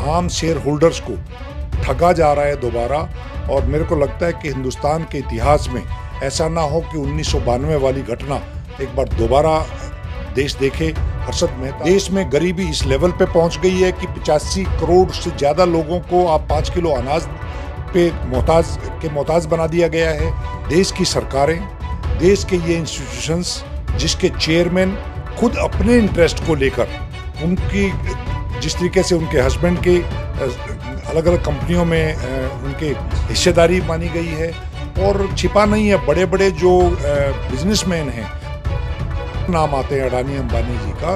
आम share holders को ठगा जा रहा है दोबारा। और मेरे को लगता है कि हिंदुस्तान के इतिहास में ऐसा ना हो कि 1992 वाली घटना एक बार दोबारा देश देखे। हर्षद मेहता, देश में गरीबी इस लेवल पे पहुंच गई है कि 85 करोड़ से ज़्यादा लोगों को आप 5 किलो अनाज पे मोहताज बना दिया गया है। देश की सरकारें, देश के ये इंस्टीट्यूशंस जिसके चेयरमैन खुद अपने इंटरेस्ट को लेकर उनकी जिस तरीके से उनके हस्बैंड के अलग अलग कंपनियों में उनके हिस्सेदारी मानी गई है, और छिपा नहीं है, बड़े बड़े जो बिजनेसमैन हैं, नाम आते हैं अडानी अंबानी जी का,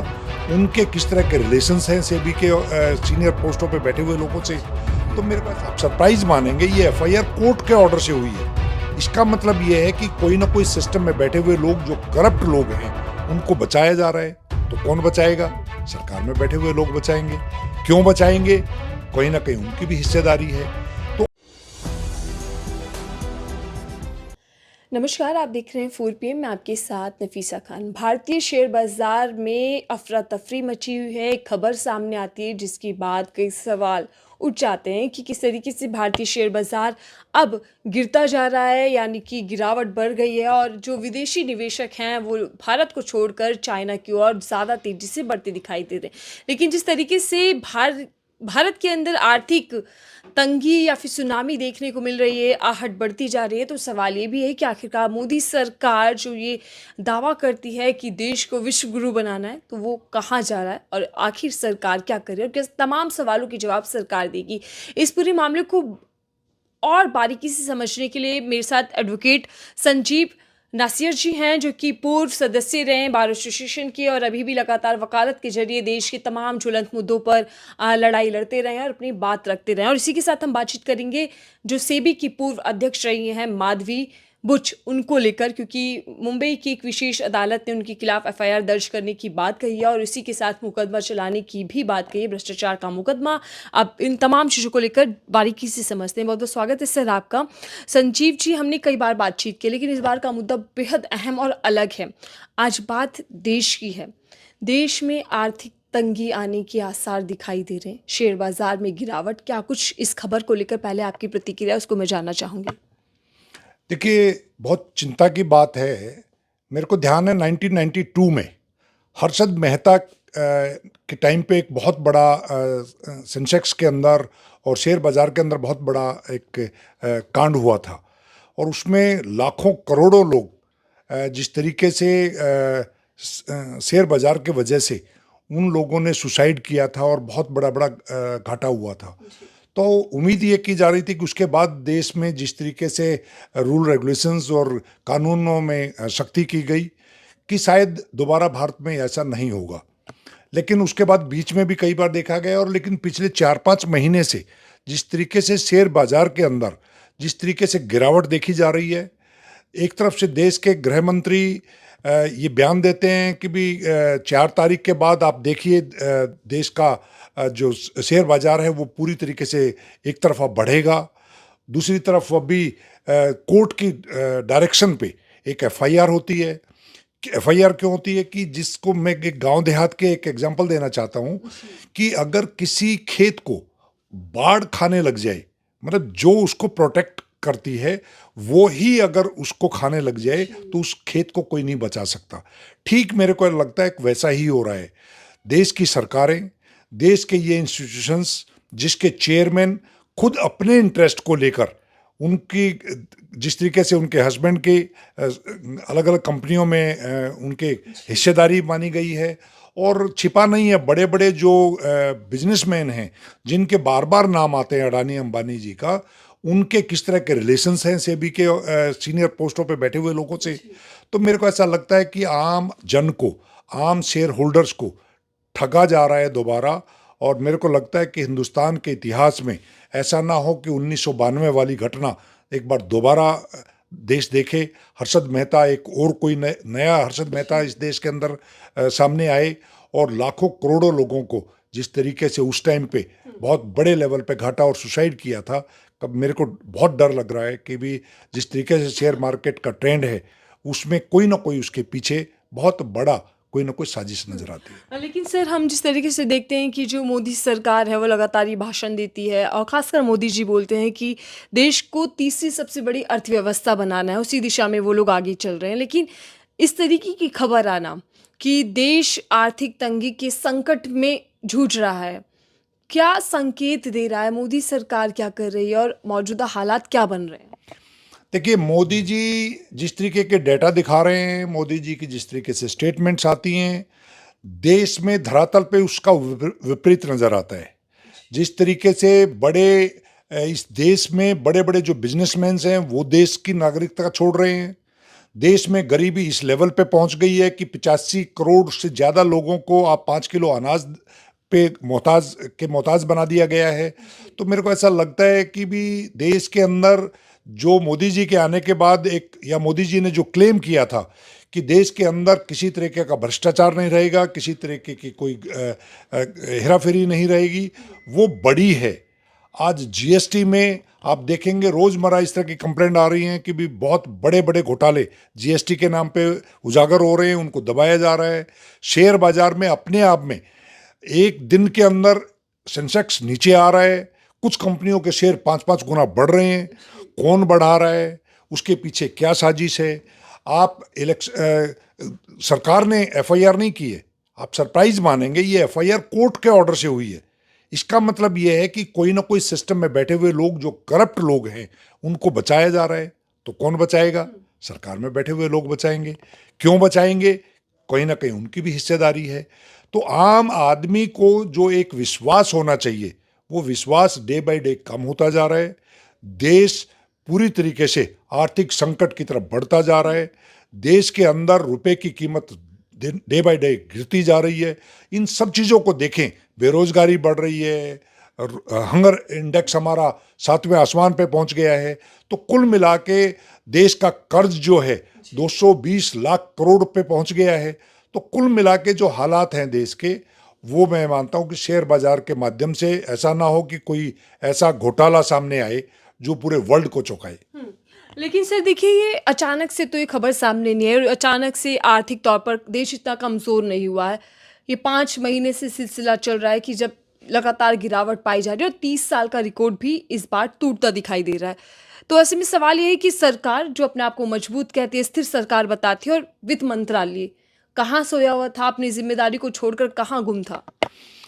उनके किस तरह के रिलेशंस हैं सेबी के सीनियर पोस्टों पे बैठे हुए लोगों से। तो मेरे पास आप सरप्राइज मानेंगे, ये एफआईआर कोर्ट के ऑर्डर से हुई है। इसका मतलब ये है कि कोई ना कोई सिस्टम में बैठे हुए लोग जो करप्ट लोग हैं उनको बचाया जा रहा है। तो कौन बचाएगा? सरकार में बैठे हुए लोग बचाएंगे। क्यों बचाएंगे? कहीं ना कहीं उनकी भी हिस्सेदारी है। नमस्कार, आप देख रहे हैं 4PM में आपके साथ नफीसा खान। भारतीय शेयर बाजार में अफरा तफरी मची हुई है। एक खबर सामने आती है जिसके बाद कई सवाल उठ जाते हैं कि किस तरीके से भारतीय शेयर बाजार अब गिरता जा रहा है, यानी कि गिरावट बढ़ गई है और जो विदेशी निवेशक हैं वो भारत को छोड़कर चाइना की ओर ज़्यादा तेज़ी से बढ़ते दिखाई दे रहे हैं। लेकिन जिस तरीके से भारत के अंदर आर्थिक तंगी या फिर सुनामी देखने को मिल रही है, आहट बढ़ती जा रही है, तो सवाल ये भी है कि आखिरकार मोदी सरकार जो ये दावा करती है कि देश को विश्व गुरु बनाना है, तो वो कहाँ जा रहा है और आखिर सरकार क्या कर रही है और किस तमाम सवालों के जवाब सरकार देगी। इस पूरे मामले को और बारीकी से समझने के लिए मेरे साथ एडवोकेट संजीव नासिर जी हैं, जो कि पूर्व सदस्य रहे हैं बार एसोसिएशन के और अभी भी लगातार वकालत के जरिए देश के तमाम ज्वलंत मुद्दों पर लड़ाई लड़ते रहे हैं और अपनी बात रखते रहे हैं। और इसी के साथ हम बातचीत करेंगे जो सेबी की पूर्व अध्यक्ष रही हैं माधवी बुच, उनको लेकर, क्योंकि मुंबई की एक विशेष अदालत ने उनके खिलाफ एफआईआर दर्ज करने की बात कही है और इसी के साथ मुकदमा चलाने की भी बात कही है, भ्रष्टाचार का मुकदमा। अब इन तमाम चीज़ों को लेकर बारीकी से समझते हैं। बहुत बहुत स्वागत है सर आपका। संजीव जी, हमने कई बार बातचीत की, लेकिन इस बार का मुद्दा बेहद अहम और अलग है। आज बात देश की है। देश में आर्थिक तंगी आने के आसार दिखाई दे रहे हैं, शेयर बाजार में गिरावट। क्या कुछ इस खबर को लेकर पहले आपकी प्रतिक्रिया उसको मैं जानना चाहूँगी। देखिए, बहुत चिंता की बात है। मेरे को ध्यान है 1992 में हर्षद मेहता के टाइम पे एक बहुत बड़ा सेंसेक्स के अंदर और शेयर बाजार के अंदर बहुत बड़ा एक कांड हुआ था, और उसमें लाखों करोड़ों लोग जिस तरीके से शेयर बाजार के वजह से उन लोगों ने सुसाइड किया था और बहुत बड़ा बड़ा घाटा हुआ था। तो उम्मीद ये की जा रही थी कि उसके बाद देश में जिस तरीके से रूल रेगुलेशंस और कानूनों में सख्ती की गई कि शायद दोबारा भारत में ऐसा नहीं होगा। लेकिन उसके बाद बीच में भी कई बार देखा गया, और लेकिन पिछले 4-5 महीने से जिस तरीके से शेयर बाजार के अंदर जिस तरीके से गिरावट देखी जा रही है, एक तरफ से देश के गृह मंत्री ये बयान देते हैं कि भी 4 तारीख के बाद आप देखिए देश का जो शेयर बाजार है वो पूरी तरीके से एक तरफा बढ़ेगा। दूसरी तरफ वो भी कोर्ट की डायरेक्शन पे एक एफआईआर होती है। एफआईआर क्यों होती है कि जिसको मैं एक गांव देहात के एक एग्जांपल देना चाहता हूँ कि अगर किसी खेत को बाढ़ खाने लग जाए, मतलब जो उसको प्रोटेक्ट करती है वो ही अगर उसको खाने लग जाए तो उस खेत को कोई नहीं बचा सकता। ठीक मेरे को लगता है कि वैसा ही हो रहा है। देश की सरकारें, देश के ये इंस्टीट्यूशंस जिसके चेयरमैन खुद अपने इंटरेस्ट को लेकर उनकी जिस तरीके से उनके हस्बैंड के अलग अलग कंपनियों में उनके हिस्सेदारी मानी गई है, और छिपा नहीं है, बड़े बड़े जो बिजनेसमैन हैं जिनके बार बार नाम आते हैं अडानी अंबानी जी का, उनके किस तरह के रिलेशंस हैं सेबी के सीनियर पोस्टों पे बैठे हुए लोगों से। तो मेरे को ऐसा लगता है कि आम जन को, आम शेयर होल्डर्स को ठगा जा रहा है दोबारा। और मेरे को लगता है कि हिंदुस्तान के इतिहास में ऐसा ना हो कि 1992 वाली घटना एक बार दोबारा देश देखे। हर्षद मेहता एक और कोई नया हर्षद मेहता इस देश के अंदर सामने आए, और लाखों करोड़ों लोगों को जिस तरीके से उस टाइम पे बहुत बड़े लेवल पे घाटा और सुसाइड किया था, कब मेरे को बहुत डर लग रहा है कि भी जिस तरीके से शेयर मार्केट का ट्रेंड है उसमें कोई ना कोई उसके पीछे बहुत बड़ा कोई ना कोई साजिश नजर आती है। लेकिन सर हम जिस तरीके से देखते हैं कि जो मोदी सरकार है वो लगातार ये भाषण देती है और ख़ासकर मोदी जी बोलते हैं कि देश को तीसरी सबसे बड़ी अर्थव्यवस्था बनाना है, उसी दिशा में वो लोग आगे चल रहे हैं। लेकिन इस तरीके की खबर आना कि देश आर्थिक तंगी के संकट में जूझ रहा है, क्या संकेत दे रहा है? मोदी सरकार क्या कर रही है और मौजूदा हालात क्या बन रहे हैं? देखिए, मोदी जी जिस तरीके के डेटा दिखा रहे हैं, मोदी जी की जिस तरीके से स्टेटमेंट्स आती हैं, देश में धरातल पे उसका विपरीत नजर आता है। जिस तरीके से इस देश में बड़े बड़े जो बिजनेसमैन हैं वो देश की नागरिकता छोड़ रहे हैं। देश में गरीबी इस लेवल पे पहुंच गई है कि 85 करोड़ से ज़्यादा लोगों को आप 5 किलो अनाज पे मोहताज बना दिया गया है। तो मेरे को ऐसा लगता है कि भी देश के अंदर जो मोदी जी के आने के बाद मोदी जी ने जो क्लेम किया था कि देश के अंदर किसी तरीके का भ्रष्टाचार नहीं रहेगा, किसी तरीके की कोई हेराफेरी नहीं रहेगी, वो बड़ी है। आज जीएसटी में आप देखेंगे रोजमर्रा इस तरह की कंप्लेंट आ रही हैं कि भी बहुत बड़े बड़े घोटाले जीएसटी के नाम पे उजागर हो रहे हैं, उनको दबाया जा रहा है। शेयर बाजार में अपने आप में एक दिन के अंदर सेंसेक्स नीचे आ रहा है, कुछ कंपनियों के शेयर 5-5 गुना बढ़ रहे हैं। कौन बढ़ा रहा है, उसके पीछे क्या साजिश है? आप सरकार ने एफआईआर नहीं की है, आप सरप्राइज मानेंगे, ये एफआईआर कोर्ट के ऑर्डर से हुई है। इसका मतलब ये है कि कोई ना कोई सिस्टम में बैठे हुए लोग जो करप्ट लोग हैं उनको बचाया जा रहा है। तो कौन बचाएगा? सरकार में बैठे हुए लोग बचाएंगे। क्यों बचाएंगे? कहीं ना कहीं उनकी भी हिस्सेदारी है। तो आम आदमी को जो एक विश्वास होना चाहिए वो विश्वास डे बाय डे कम होता जा रहा है। देश पूरी तरीके से आर्थिक संकट की तरफ बढ़ता जा रहा है। देश के अंदर रुपए की कीमत डे बाय डे गिरती जा रही है। इन सब चीज़ों को देखें, बेरोजगारी बढ़ रही है, हंगर इंडेक्स हमारा 7वें आसमान पे पहुंच गया है। तो कुल मिला के देश का कर्ज जो है 220 लाख करोड़ रुपए पहुंच गया है। तो कुल मिला के जो हालात हैं देश के, वो मैं मानता हूं कि शेयर बाजार के माध्यम से ऐसा ना हो कि कोई ऐसा घोटाला सामने आए जो पूरे वर्ल्ड को चौंकाए। लेकिन सर देखिए, ये अचानक से तो ये खबर सामने नहीं है और अचानक से आर्थिक तौर पर देश इतना कमज़ोर नहीं हुआ है। ये 5 महीने से सिलसिला चल रहा है कि जब लगातार गिरावट पाई जा रही है और 30 साल का रिकॉर्ड भी इस बार टूटता दिखाई दे रहा है। तो ऐसे में सवाल ये है कि सरकार जो अपने आप को मजबूत कहती है, स्थिर सरकार बताती है, और वित्त मंत्रालय कहाँ सोया हुआ था, अपनी जिम्मेदारी को छोड़कर कहाँ गुम था?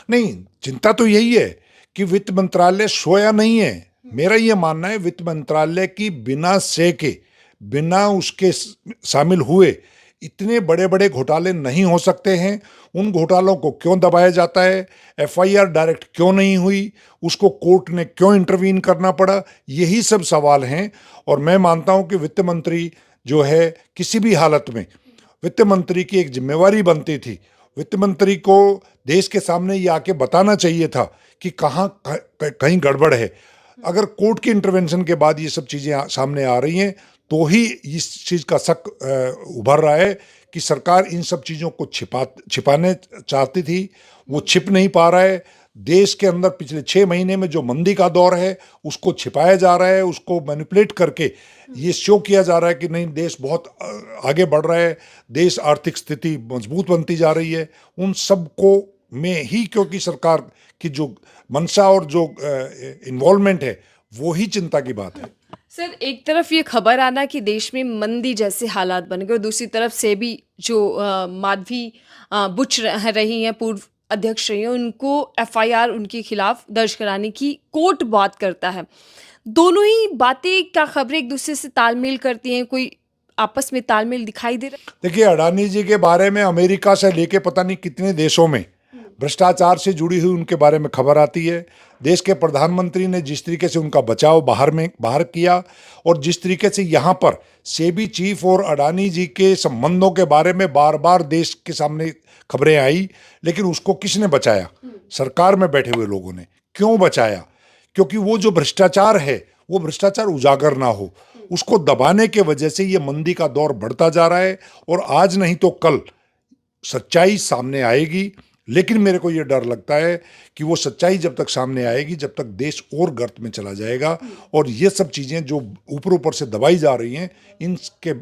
नहीं, चिंता तो यही है कि वित्त मंत्रालय सोया नहीं है। मेरा ये मानना है वित्त मंत्रालय की बिना से के, बिना उसके शामिल हुए इतने बड़े बड़े घोटाले नहीं हो सकते हैं। उन घोटालों को क्यों दबाया जाता है? एफआईआर डायरेक्ट क्यों नहीं हुई? उसको कोर्ट ने क्यों इंटरवीन करना पड़ा? यही सब सवाल हैं। और मैं मानता हूं कि वित्त मंत्री जो है, किसी भी हालत में वित्त मंत्री की एक जिम्मेवारी बनती थी। वित्त मंत्री को देश के सामने ये आके बताना चाहिए था कि कहाँ कहीं गड़बड़ है। अगर कोर्ट की इंटरवेंशन के बाद ये सब चीज़ें सामने आ रही हैं तो ही इस चीज़ का शक उभर रहा है कि सरकार इन सब चीज़ों को छिपाने चाहती थी, वो छिप नहीं पा रहा है। देश के अंदर पिछले 6 महीने में जो मंदी का दौर है उसको छिपाया जा रहा है, उसको मैनिपुलेट करके ये शो किया जा रहा है कि नहीं, देश बहुत आगे बढ़ रहा है, देश आर्थिक स्थिति मजबूत बनती जा रही है। उन सब को में ही, क्योंकि सरकार की जो मंशा और जो इन्वॉल्वमेंट है वो ही चिंता की बात है। सर एक तरफ ये खबर आना कि देश में मंदी जैसे हालात बन गए और दूसरी तरफ से भी जो माधवी बुच रही हैं, पूर्व अध्यक्ष रही हैं, उनको एफआईआर उनके खिलाफ दर्ज कराने की कोर्ट बात करता है। दोनों ही बातें क्या खबरें एक दूसरे से तालमेल करती हैं? कोई आपस में तालमेल दिखाई दे रहा है? देखिए, अडानी जी के बारे में अमेरिका से लेके पता नहीं कितने देशों में भ्रष्टाचार से जुड़ी हुई उनके बारे में खबर आती है। देश के प्रधानमंत्री ने जिस तरीके से उनका बचाव बाहर किया और जिस तरीके से यहाँ पर सेबी चीफ और अडानी जी के संबंधों के बारे में बार बार देश के सामने खबरें आई, लेकिन उसको किसने बचाया? सरकार में बैठे हुए लोगों ने। क्यों बचाया? क्योंकि वो जो भ्रष्टाचार है वो भ्रष्टाचार उजागर ना हो, उसको दबाने के वजह से ये मंदी का दौर बढ़ता जा रहा है और आज नहीं तो कल सच्चाई सामने आएगी। लेकिन मेरे को ये डर लगता है कि वो सच्चाई जब तक सामने आएगी, जब तक देश और गर्त में चला जाएगा और ये सब चीज़ें जो ऊपर ऊपर से दबाई जा रही हैं इनके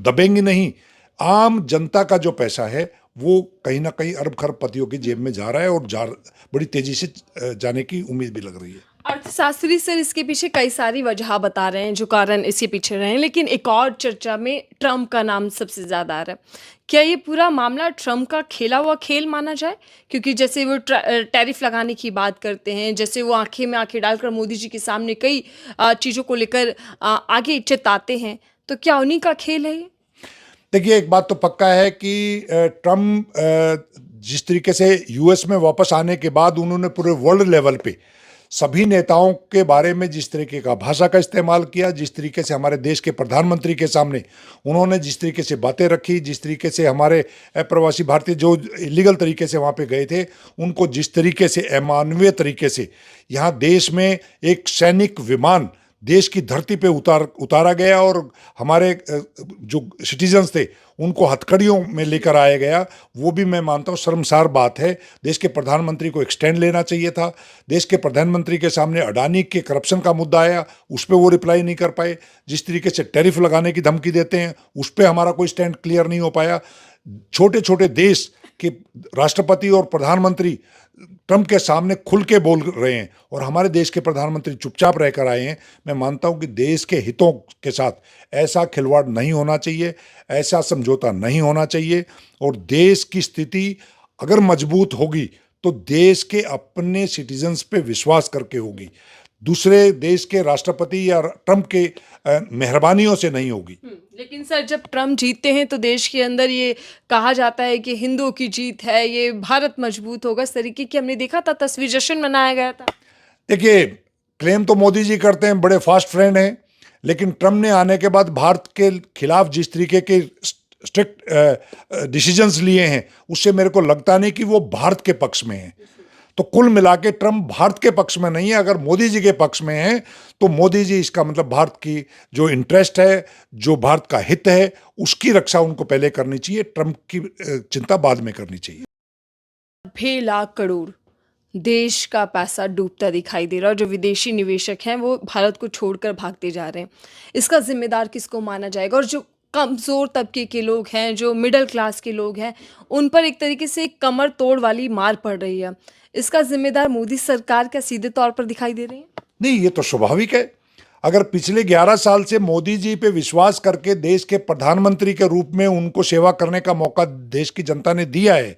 दबेंगी नहीं। आम जनता का जो पैसा है वो कहीं ना कहीं अरब खरबपतियों की जेब में जा रहा है और बड़ी तेजी से जाने की उम्मीद भी लग रही है। अर्थशास्त्री सर इसके पीछे कई सारी वजह बता रहे हैं जो कारण इसके पीछे रहे हैं, लेकिन एक और चर्चा में ट्रम्प का नाम सबसे ज़्यादा आ रहा है। क्या ये पूरा मामला ट्रम्प का खेला हुआ खेल माना जाए? क्योंकि जैसे वो टैरिफ लगाने की बात करते हैं, जैसे वो आंखें में आंखें डालकर मोदी जी के सामने कई चीज़ों को लेकर आगे चिताते हैं, तो क्या उन्हीं का खेल है ये? देखिए, एक बात तो पक्का है कि ट्रम्प जिस तरीके से यूएस में वापस आने के बाद उन्होंने पूरे वर्ल्ड लेवल पे सभी नेताओं के बारे में जिस तरीके का भाषा का इस्तेमाल किया, जिस तरीके से हमारे देश के प्रधानमंत्री के सामने उन्होंने जिस तरीके से बातें रखी, जिस तरीके से हमारे अप्रवासी भारतीय जो इलीगल तरीके से वहाँ पे गए थे उनको जिस तरीके से अमानवीय तरीके से यहाँ देश में एक सैनिक विमान देश की धरती पे उतारा गया और हमारे जो सिटीजन्स थे उनको हथकड़ियों में लेकर आया गया, वो भी मैं मानता हूँ शर्मसार बात है। देश के प्रधानमंत्री को एक्सटेंड लेना चाहिए था। देश के प्रधानमंत्री के सामने अडानी के करप्शन का मुद्दा आया, उस पर वो रिप्लाई नहीं कर पाए। जिस तरीके से टैरिफ लगाने की धमकी देते हैं उस पर हमारा कोई स्टैंड क्लियर नहीं हो पाया। छोटे छोटे देश के राष्ट्रपति और प्रधानमंत्री ट्रम्प के सामने खुल के बोल रहे हैं और हमारे देश के प्रधानमंत्री चुपचाप रहकर आए हैं। मैं मानता हूं कि देश के हितों के साथ ऐसा खिलवाड़ नहीं होना चाहिए, ऐसा समझौता नहीं होना चाहिए। और देश की स्थिति अगर मजबूत होगी तो देश के अपने सिटीजन्स पे विश्वास करके होगी, दूसरे देश के राष्ट्रपति या ट्रम्प के मेहरबानियों से नहीं होगी। लेकिन सर जब ट्रम्प जीतते हैं तो देश के अंदर ये कहा जाता है कि हिंदुओं की जीत है, ये भारत मजबूत होगा, इस तरीके की हमने देखा था तस्वीर, जश्न मनाया गया था। देखिए, क्लेम तो मोदी जी करते हैं बड़े फास्ट फ्रेंड हैं, लेकिन ट्रम्प ने आने के बाद भारत के खिलाफ जिस तरीके के स्ट्रिक्ट डिसीजंस लिए हैं उससे मेरे को लगता नहीं कि वो भारत के पक्ष में हैं। तो कुल मिला के ट्रम्प भारत के पक्ष में नहीं है। अगर मोदी जी के पक्ष में है तो मोदी जी, इसका मतलब भारत की जो इंटरेस्ट है, जो भारत का हित है, उसकी रक्षा उनको पहले करनी चाहिए, ट्रम्प की चिंता बाद में करनी चाहिए। 90 लाख करोड़ देश का पैसा डूबता दिखाई दे रहा है, जो विदेशी निवेशक हैं वो भारत को छोड़कर भागते जा रहे हैं। इसका जिम्मेदार किसको माना जाएगा? और जो कमज़ोर तबके के लोग हैं, जो मिडिल क्लास के लोग हैं, उन पर एक तरीके से एक कमर तोड़ वाली मार पड़ रही है। इसका जिम्मेदार मोदी सरकार क्या सीधे तौर पर दिखाई दे रही है? नहीं, ये तो स्वाभाविक है। अगर पिछले 11 साल से मोदी जी पे विश्वास करके देश के प्रधानमंत्री के रूप में उनको सेवा करने का मौका देश की जनता ने दिया है,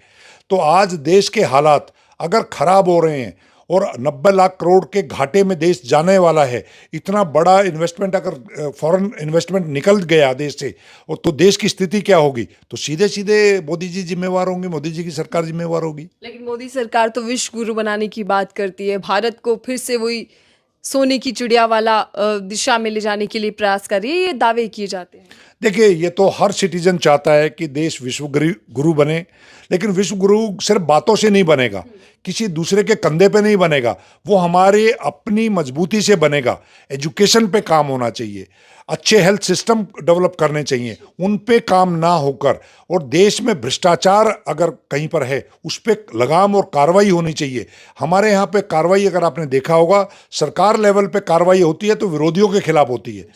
तो आज देश के हालात अगर खराब हो रहे हैं और 90 लाख करोड़ के घाटे में देश जाने वाला है, इतना बड़ा इन्वेस्टमेंट अगर फॉरेन इन्वेस्टमेंट निकल गया देश से, और तो देश की स्थिति क्या होगी? तो सीधे सीधे मोदी जी जिम्मेवार होंगे, मोदी जी की सरकार जिम्मेवार होगी। लेकिन मोदी सरकार तो विश्व गुरु बनाने की बात करती है, भारत को फिर से वही सोने की चिड़िया वाला दिशा में ले जाने के लिए प्रयास कर रही है, ये दावे किए जाते हैं। देखिए, ये तो हर सिटीजन चाहता है कि देश विश्व गुरु बने, लेकिन विश्व गुरु सिर्फ बातों से नहीं बनेगा, किसी दूसरे के कंधे पे नहीं बनेगा, वो हमारे अपनी मजबूती से बनेगा। एजुकेशन पे काम होना चाहिए, अच्छे हेल्थ सिस्टम डेवलप करने चाहिए, उन पे काम ना होकर, और देश में भ्रष्टाचार अगर कहीं पर है उस पे लगाम और कार्रवाई होनी चाहिए। हमारे यहाँ पे कार्रवाई अगर आपने देखा होगा, सरकार लेवल पे कार्रवाई होती है तो विरोधियों के खिलाफ होती है,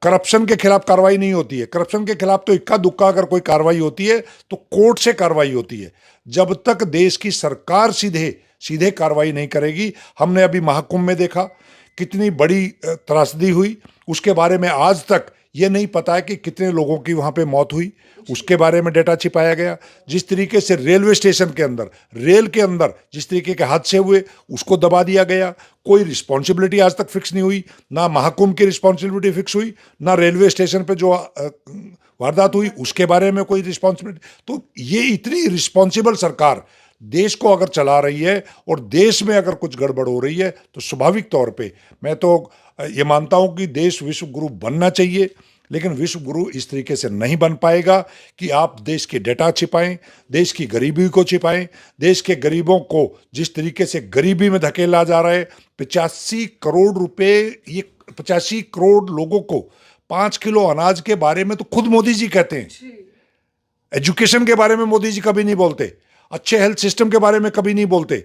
करप्शन के खिलाफ कार्रवाई नहीं होती है। करप्शन के खिलाफ तो इक्का दुक्का अगर कोई कार्रवाई होती है तो कोर्ट से कार्रवाई होती है। जब तक देश की सरकार सीधे सीधे कार्रवाई नहीं करेगी, हमने अभी महाकुंभ में देखा कितनी बड़ी त्रासदी हुई, उसके बारे में आज तक ये नहीं पता है कि कितने लोगों की वहाँ पे मौत हुई, उसके बारे में डेटा छिपाया गया। जिस तरीके से रेलवे स्टेशन के अंदर, रेल के अंदर जिस तरीके के हादसे हुए उसको दबा दिया गया, कोई रिस्पॉन्सिबिलिटी आज तक फिक्स नहीं हुई, ना महाकुंभ की रिस्पॉन्सिबिलिटी फिक्स हुई, ना रेलवे स्टेशन पे जो वारदात हुई उसके बारे में कोई रिस्पॉन्सिबिलिटी। तो ये इतनी रिस्पॉन्सिबल सरकार देश को अगर चला रही है और देश में अगर कुछ गड़बड़ हो रही है तो स्वाभाविक तौर पे मैं तो ये मानता हूं कि देश विश्व गुरु बनना चाहिए, लेकिन विश्व गुरु इस तरीके से नहीं बन पाएगा कि आप देश के डेटा छिपाएं, देश की गरीबी को छिपाएं, देश के गरीबों को जिस तरीके से गरीबी में धकेला जा रहा है। 85 करोड़ रुपए, ये 85 करोड़ लोगों को 5 किलो अनाज के बारे में तो खुद मोदी जी कहते हैं। एजुकेशन के बारे में मोदी जी कभी नहीं बोलते, अच्छे हेल्थ सिस्टम के बारे में कभी नहीं बोलते।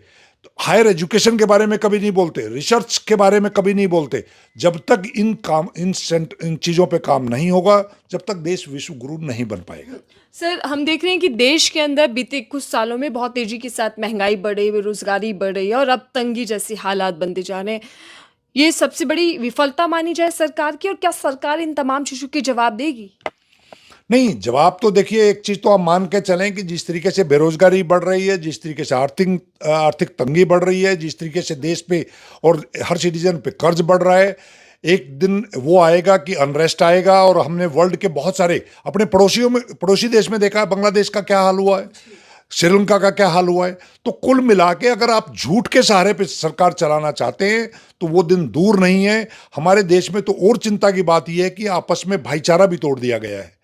हायर एजुकेशन के बारे में कभी नहीं बोलते, रिसर्च के बारे में कभी नहीं बोलते। जब तक इन चीज़ों पे काम नहीं होगा, जब तक देश विश्व गुरु नहीं बन पाएगा। सर, हम देख रहे हैं कि देश के अंदर बीते कुछ सालों में बहुत तेजी के साथ महंगाई बढ़ रही है, बेरोजगारी बढ़ रही है और अब तंगी जैसे हालात बनते जा रहे हैं। ये सबसे बड़ी विफलता मानी जाए सरकार की, और क्या सरकार इन तमाम चीज़ों के जवाब देगी? नहीं, जवाब तो देखिए, एक चीज तो आप मान के चलें कि जिस तरीके से बेरोजगारी बढ़ रही है, जिस तरीके से आर्थिक तंगी बढ़ रही है, जिस तरीके से देश पे और हर सिटीजन पे कर्ज बढ़ रहा है, एक दिन वो आएगा कि अनरेस्ट आएगा। और हमने वर्ल्ड के बहुत सारे अपने पड़ोसी देश में देखा है, बांग्लादेश का क्या हाल हुआ है, श्रीलंका का क्या हाल हुआ है। तो कुल मिला के अगर आप झूठ के सहारे पे सरकार चलाना चाहते हैं तो वो दिन दूर नहीं है। हमारे देश में तो और चिंता की बात यह है कि आपस में भाईचारा भी तोड़ दिया गया है,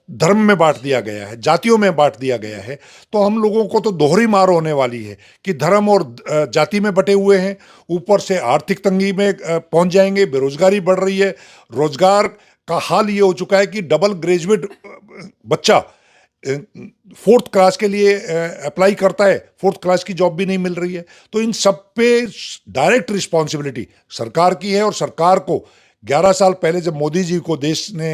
धर्म में बांट दिया गया है, जातियों में बांट दिया गया है। तो हम लोगों को तो दोहरी मार होने वाली है कि धर्म और जाति में बटे हुए हैं, ऊपर से आर्थिक तंगी में पहुंच जाएंगे, बेरोजगारी बढ़ रही है। रोजगार का हाल ये हो चुका है कि डबल ग्रेजुएट बच्चा 4th क्लास के लिए अप्लाई करता है, 4th क्लास की जॉब भी नहीं मिल रही है। तो इन सब पे डायरेक्ट रिस्पॉन्सिबिलिटी सरकार की है। और सरकार को 11 साल पहले जब मोदी जी को देश ने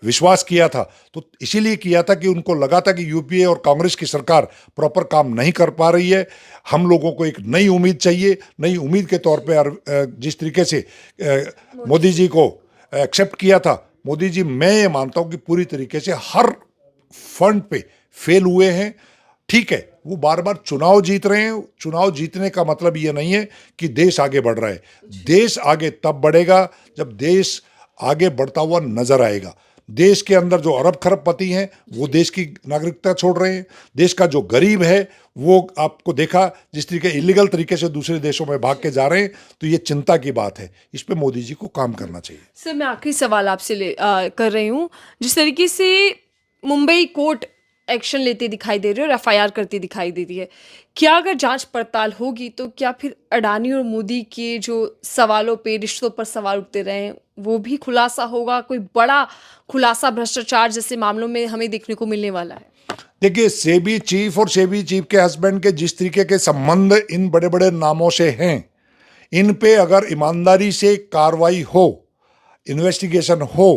विश्वास किया था तो इसीलिए किया था कि उनको लगा था कि यूपीए और कांग्रेस की सरकार प्रॉपर काम नहीं कर पा रही है। हम लोगों को एक नई उम्मीद चाहिए। नई उम्मीद के तौर पे जिस तरीके से मोदी जी को एक्सेप्ट किया था, मोदी जी मैं ये मानता हूँ कि पूरी तरीके से हर फ्रंट पे फेल हुए हैं। ठीक है, वो बार बार चुनाव जीत रहे हैं। चुनाव जीतने का मतलब ये नहीं है कि देश आगे बढ़ रहा है। देश आगे तब बढ़ेगा जब देश आगे बढ़ता हुआ नजर आएगा। देश के अंदर जो अरब खरबपति हैं वो देश की नागरिकता छोड़ रहे हैं। देश का जो गरीब है वो आपको देखा जिस तरीके इलीगल तरीके से दूसरे देशों में भाग के जा रहे हैं। तो ये चिंता की बात है, इस पे मोदी जी को काम करना चाहिए। सर, मैं आखिरी सवाल आपसे कर रही हूँ। जिस तरीके से मुंबई कोर्ट एक्शन लेती दिखाई दे रही है और एफआईआर करती दिखाई दे रही है, क्या अगर जांच पड़ताल होगी तो क्या फिर अडानी और मोदी के जो सवालों पे, रिश्तों पर सवाल उठते रहे वो भी खुलासा होगा? कोई बड़ा खुलासा भ्रष्टाचार जैसे मामलों में हमें देखने को मिलने वाला है? देखिए, सेबी चीफ और सेबी चीफ के हस्बैंड के जिस तरीके के संबंध इन बड़े बड़े नामों से हैं, इन पे अगर ईमानदारी से कार्रवाई हो, इन्वेस्टिगेशन हो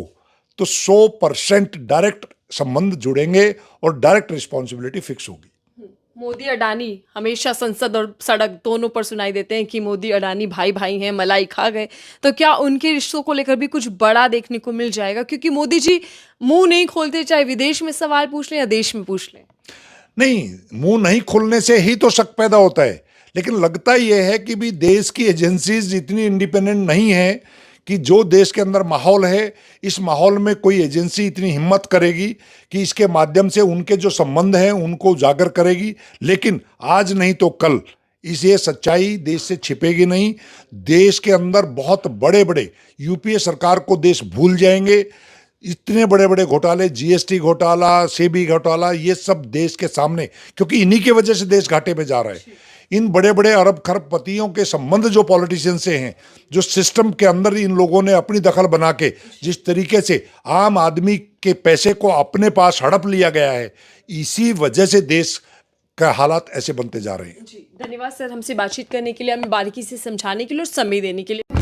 तो 100% डायरेक्ट संबंध जुड़ेंगे और डायरेक्ट रिस्पॉन्सिबिलिटी फिक्स होगी। मोदी अडानी हमेशा संसद और सड़क दोनों पर सुनाई देते हैं कि मोदी अडानी भाई भाई हैं, मलाई खा गए। तो क्या उनके रिश्तों को लेकर भी कुछ बड़ा देखने को मिल जाएगा? क्योंकि मोदी जी मुंह नहीं खोलते, चाहे विदेश में सवाल पूछ लें या देश में पूछ लें। नहीं, मुंह नहीं खोलने से ही तो शक पैदा होता है। लेकिन लगता यह है कि भी देश की एजेंसीज इतनी इंडिपेंडेंट नहीं है कि जो देश के अंदर माहौल है, इस माहौल में कोई एजेंसी इतनी हिम्मत करेगी कि इसके माध्यम से उनके जो संबंध हैं उनको उजागर करेगी। लेकिन आज नहीं तो कल ये सच्चाई देश से छिपेगी नहीं। देश के अंदर बहुत बड़े बड़े यूपीए सरकार को देश भूल जाएंगे। इतने बड़े बड़े घोटाले, जीएसटी घोटाला, सेबी घोटाला, ये सब देश के सामने, क्योंकि इन्हीं की वजह से देश घाटे में जा रहा है। इन बड़े बड़े अरब खरबपतियों के संबंध जो पॉलिटिशियन से हैं, जो सिस्टम के अंदर इन लोगों ने अपनी दखल बना के जिस तरीके से आम आदमी के पैसे को अपने पास हड़प लिया गया है, इसी वजह से देश का हालात ऐसे बनते जा रहे हैं। जी, धन्यवाद सर, हमसे बातचीत करने के लिए, हमें बारीकी से समझाने के लिए और समय देने के लिए।